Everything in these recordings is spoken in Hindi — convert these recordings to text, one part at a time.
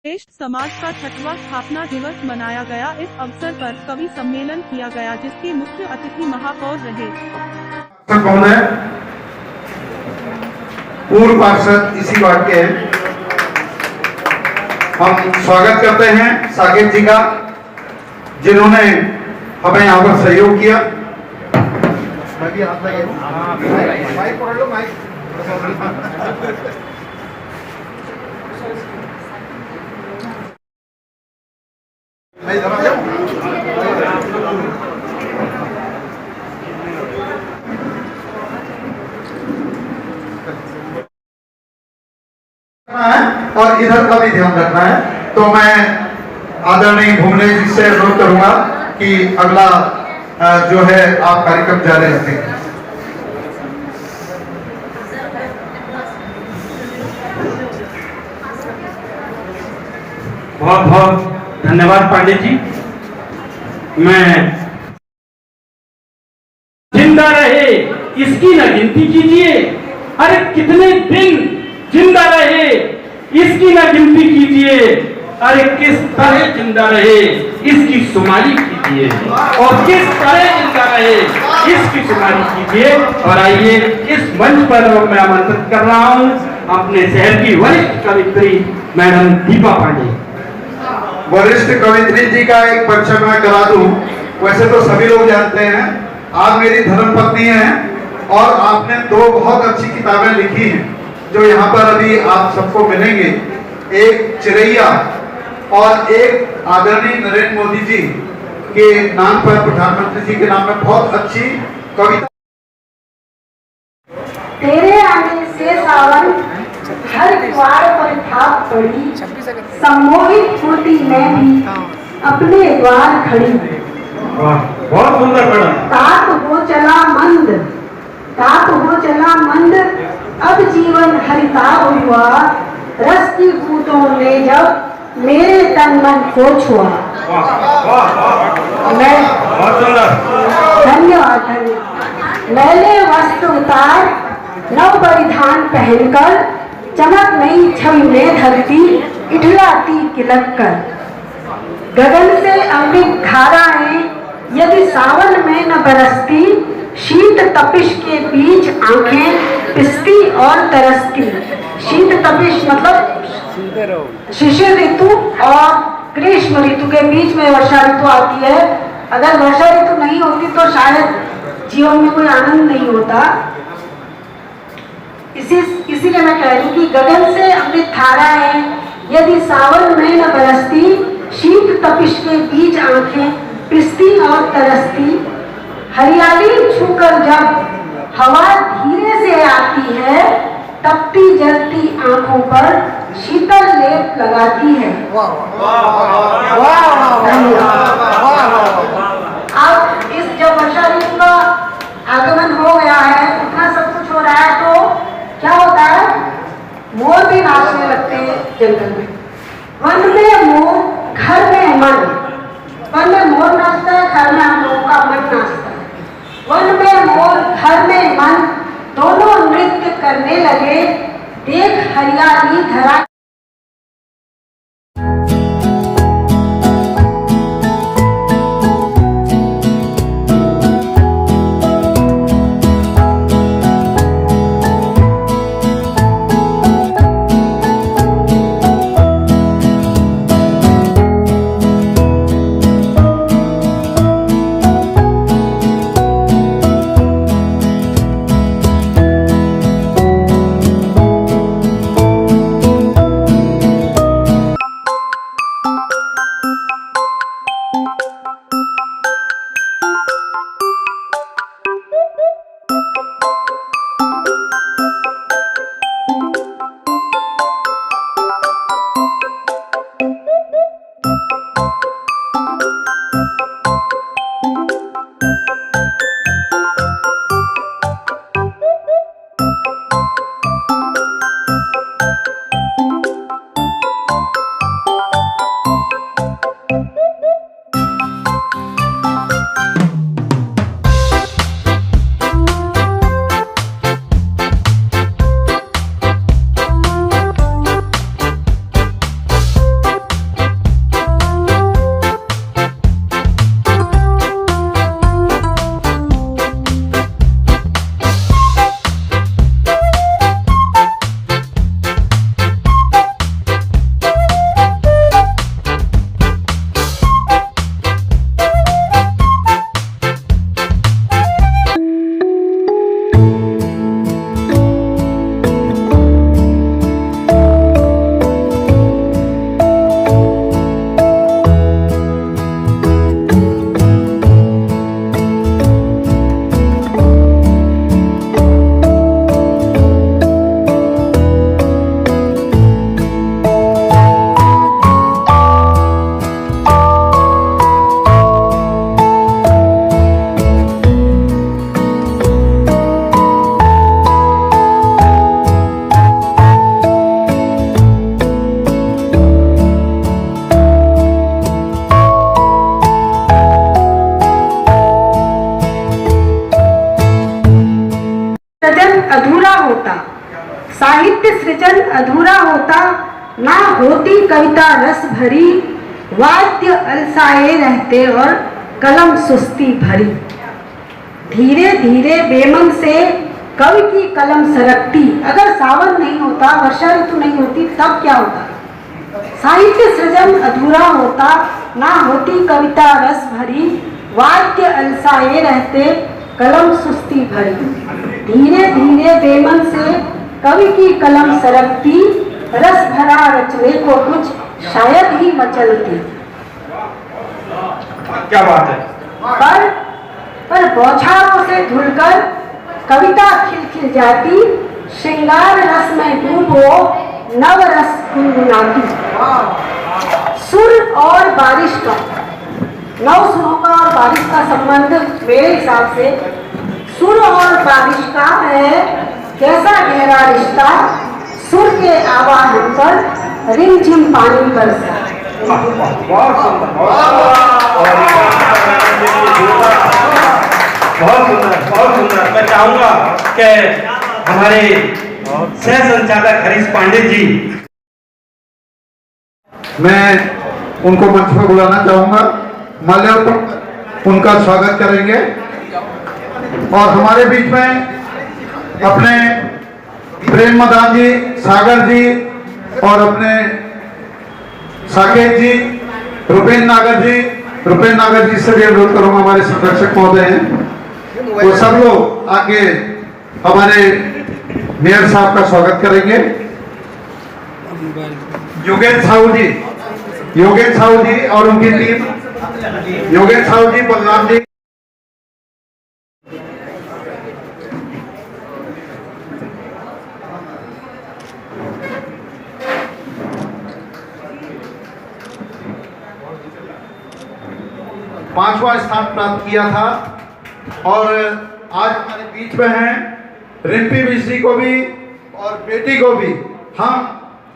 श्रेष्ठ समाज का 6वां स्थापना दिवस मनाया गया। इस अवसर पर कवि सम्मेलन किया गया, जिसके मुख्य अतिथि महापौर रहे। कौन है? पूर्व पार्षद इसी वार्ड के हैं। हम स्वागत करते हैं साकेत जी का, जिन्होंने हमें यहाँ पर सहयोग किया। माइक पकड़ लो, माइक। और इधर का भी ध्यान रखना है। तो मैं आदरणीय भुवनेश जी से अनुरोध करूंगा कि अगला जो है आप कार्यक्रम जारी रखें। बहुत बहुत धन्यवाद पांडे जी। मैं जिंदा रहे इसकी न गिनती कीजिए, अरे कितने दिन जिंदा रहे इसकी न गिनती कीजिए, अरे किस तरह जिंदा रहे इसकी शुमारी कीजिए, और किस तरह जिंदा रहे इसकी शुमारी कीजिए। और आइए इस मंच पर मैं आमंत्रित कर रहा हूं अपने शहर की वरिष्ठ कवित्री मैडम दीपा पांडे। वरिष्ठ कवित्री जी का एक परिचय मैं करा दूं। वैसे तो सभी लोग जानते हैं, आप मेरी धर्मपत्नी हैं और आपने 2 बहुत अच्छी किताबें लिखी हैं जो यहाँ पर अभी आप सबको मिलेंगे। एक चिरैया और एक आदरणीय नरेंद्र मोदी जी के नाम पर, प्रधानमंत्री जी के नाम पर बहुत अच्छी कविता। तेरे आने से सावन हर द्वार पर थाप पड़ी, सम्मोहित होती मैं भी अपने द्वार खड़ी। बहुत सुंदर मैडम। ताप हो चला मंद, ताप हो चला मंद, अब जीवन हरिताभ हुआ, रस की बूंदों ने जब मेरे तन मन को छुआ। मैं बहुत सुंदर। धन्यवाद धन्यवाद। मैले वस्त्र उतार नव परिधान पहनकर, चमक नई छवि में धरती इठलाती किलक कर। गगन से अमृत धाराएं यदि सावन में न बरसती, शीत तपिश के बीच आंखें पिसती और तरसती। शीत तपिश मतलब शिशिर ऋतु और ग्रीष्म ऋतु के बीच में वर्षा ऋतु आती है। अगर वर्षा ऋतु नहीं होती तो शायद जीवन में कोई आनंद नहीं होता। इसीलिए मैं कह रही हूँ कि गगन से अमृत धाराएं यदि सावन में न बरसती, शीत तपिश के बीच आंखें पिसती और तरसती। हरियाली छूकर जब हवा धीरे से आती है, तपती जलती आंखों पर शीतल लेप लगाती है। अब इस जब वर्षा ऋतु का आगमन हो गया है, इतना सब कुछ हो रहा है, तो क्या होता है, मोर भी नाचने लगते हैं जंगल में। वन में मोर, घर में मन। वन में मोर नाचता है, घर में हम लोगों का मन नाचता है। वन में मोर, घर में मन, दोनों नृत्य करने लगे। देख हरियाली धरा अधूरा होता, ना होती कविता रस भरी, वाद्य अलसाए रहते और कलम सुस्ती भरी। धीरे धीरे बेमन से कवि की कलम सरकती। अगर सावन नहीं होता, वर्षा ऋतु नहीं होती, तब क्या होता? साहित्य सृजन अधूरा होता, ना होती कविता रस भरी, वाद्य अलसाए रहते कलम सुस्ती भरी। धीरे धीरे बेमन से कवि की कलम सरकती, रस भरा रचने को कुछ शायद ही मचलती। क्या बात है। पर बौछारों से धुलकर कविता खिलखिल जाती, श्रृंगार रस में डूबो नव रस गुनगुनाती। सुर और बारिश का, नव सुरों का और बारिश का संबंध मेरे हिसाब से सुर और बारिश का है। कैसा गहरा रिश्ता, सुर के आवाहन पर रिमझिम पानी बरसा। बहुत सुंदर, बहुत सुंदर। मैं चाहूंगा कि हमारे सह संचालक हरीश पांडे जी, मैं उनको मंच पर बुलाना चाहूंगा। माल्यार्पण उनका स्वागत करेंगे और हमारे बीच में अपने प्रेम मदान जी, सागर जी और अपने साकेत जी, रुपेन नागर जी से भी अनुरोध करूंगा, हमारे संरक्षक महोदय हैं, वो सब लोग आके हमारे मेयर साहब का स्वागत करेंगे। योगेश साहू जी और उनकी टीम, योगेश साहू जी, बलराम जी। पांचवा स्थान प्राप्त किया था और आज हमारे बीच में हैं रिम्पी मिश्री को भी और बेटी को भी हम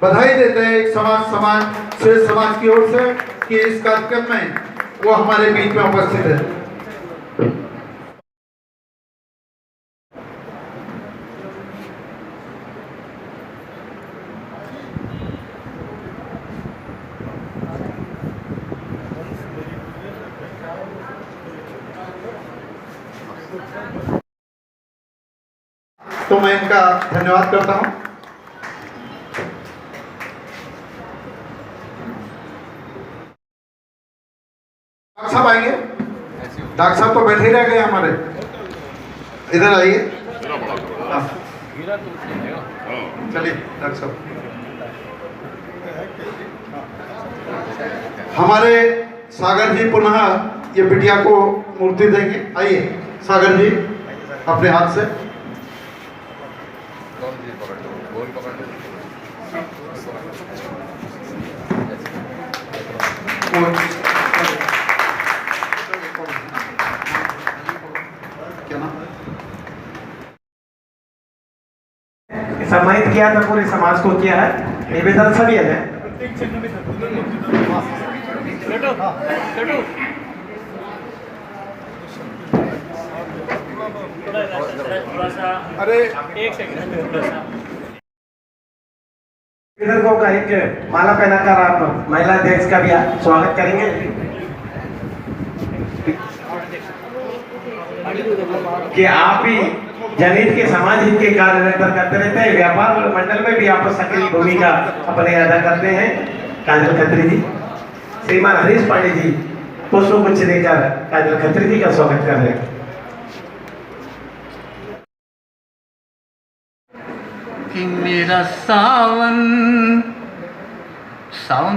बधाई देते हैं एक श्रेष्ठ समाज की ओर से कि इस कार्यक्रम में वो हमारे बीच में उपस्थित है। तो मैं इनका धन्यवाद करता हूं। डॉक्टर साहब आएंगे, डॉक्टर साहब तो बैठे ही रह गए हमारे, इधर आइए। चलिए डॉक्टर साहब, हमारे सागर जी पुनः ये बिटिया को मूर्ति देंगे। आइए सागर जी, अपने हाथ से सम्मानित किया था, पूरे समाज को किया है। निवेदन सभी है। अरे एक सेकंड, इधर को का एक माला पहनाकर आप महिला अध्यक्ष का भी स्वागत करेंगे। कि आप भी जनहित के समाज हित के कार्य करते रहते हैं, व्यापार मंडल में भी आप सक्रिय भूमिका अपने अदा करते हैं। काजल खत्री जी, श्रीमान हरीश पांडे जी पुष्प गुच्छ देकर काजल खत्री जी का स्वागत कर रहे हैं। कि मेरा सावन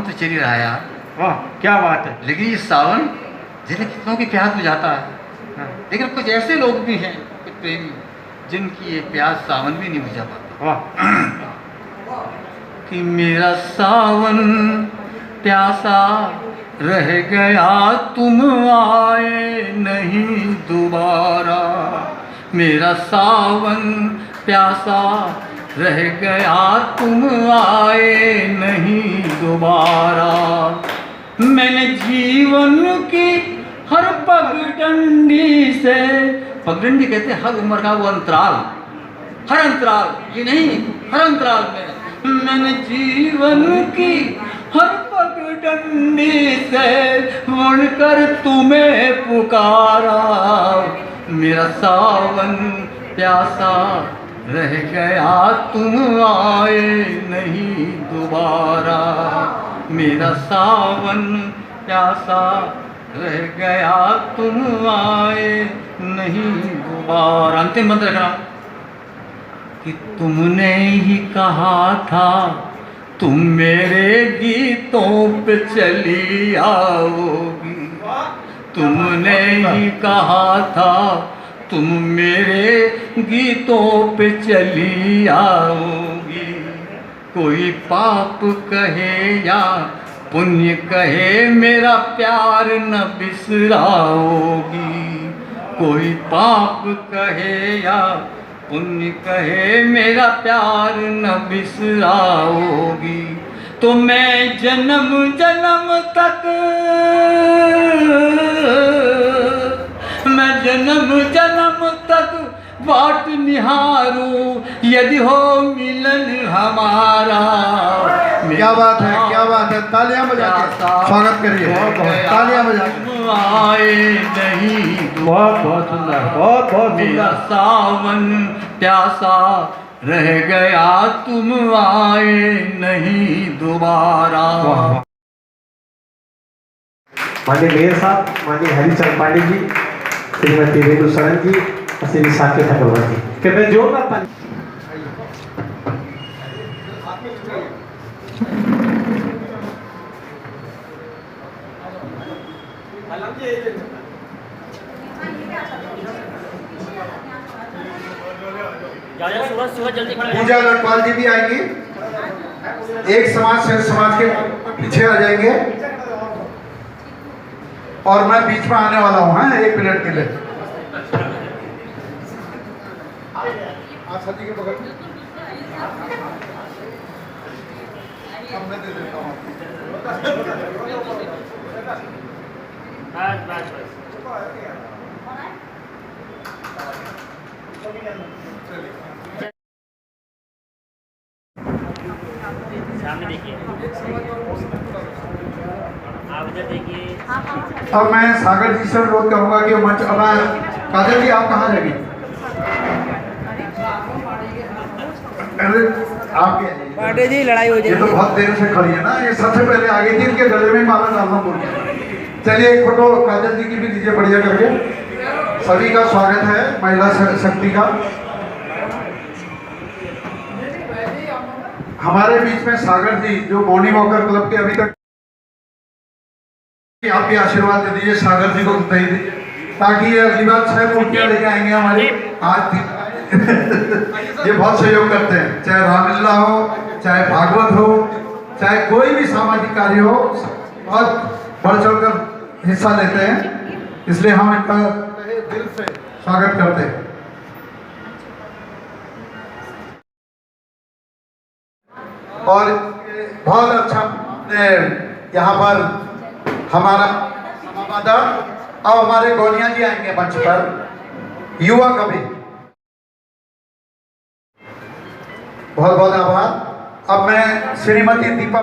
तो चल ही रहा है यार। वाह क्या बात है। लेकिन ये सावन जिन्हें कितनों की प्यास बुझाता है, लेकिन कुछ ऐसे लोग भी हैं, कुछ प्रेमी, जिनकी ये प्यास सावन भी नहीं बुझा पाता। कि मेरा सावन प्यासा रह गया, तुम आए नहीं दोबारा। मेरा सावन प्यासा रह गया, तुम आए नहीं दोबारा। मैंने जीवन की हर पगडंडी से, पगडंडी कहते हैं हर उम्र का वो अंतराल, हर अंतराल ये नहीं, हर अंतराल में मैंने जीवन की हर पगडंडी से मुड़कर तुम्हें पुकारा। मेरा सावन प्यासा रह गया, तुम आए नहीं दोबारा। मेरा सावन प्यासा रह गया, तुम आए नहीं दोबारा। अंतिम मंत्र रखना कि तुमने ही कहा था तुम मेरे गीतों पे चली आओगी। तुमने ही कहा था तुम मेरे गीतों पे चली आओगी। कोई पाप कहे या पुण्य कहे, मेरा प्यार न बिसराओगी। कोई पाप कहे या पुण्य कहे, मेरा प्यार न बिसराओगी। तो मैं जन्म जन्म तक, मैं जन्म जन्म तक बाट निहारूं, यदि हो मिलन हमारा। क्या बात है, क्या बात है। तालियां बजा के स्वागत करिए, तालियां बजा के। आए नहीं बहुत बहुत सुंदर, बहुत बहुत मेरा सुंदर। सावन प्यासा रह गया, तुम आए नहीं दोबारा। माननीय मेयर साहब, माननीय हरिचंद पांडे जी, श्रीमती रेणु सरन जी और श्री साकेत अग्रवाल जी, कृपया जोरदार ताली। पूजा लटवाल जी भी आएंगी। एक समाज से समाज के पीछे आ जाएंगे और मैं बीच में आने वाला हूँ, हाँ, 1 मिनट के लिए। सर जी के बगल में मैं दे देता हूँ। सामने देखिए, आप इधर देखिए। अब मैं सागर जी से अनुरोध करूंगा कि मंच। अब काजल जी, आप कहाँ रहेंगे? आपके पांडे जी लड़ाई हो ये जाएगी। तो बहुत देर से खड़ी है ना, ये सबसे पहले आगे थी, इनके गले में माला डालना बोल। चलिए एक फोटो काजल जी की भी दीजिए बढ़िया करके। सभी का स्वागत है महिला शक्ति का। हमारे बीच में सागर जी जो मॉर्निंग वॉकर क्लब के अभी तक, आप भी आशीर्वाद दे दीजिए सागर जी को, दे दीजिए ताकि ये अगली बार 6 मूर्तियां लेके आएंगे हमारी। आज ये बहुत सहयोग करते हैं, चाहे रामलीला हो, चाहे भागवत हो, चाहे कोई भी सामाजिक कार्य हो, बहुत बढ़ चढ़कर हिस्सा लेते हैं। इसलिए हम इनका दिल से स्वागत करते हैं। और बहुत अच्छा यहाँ पर हमारा संवाददाता। अब हमारे गोनिया जी आएंगे मंच पर, युवा कवि। बहुत बहुत आभार। अब मैं श्रीमती दीपा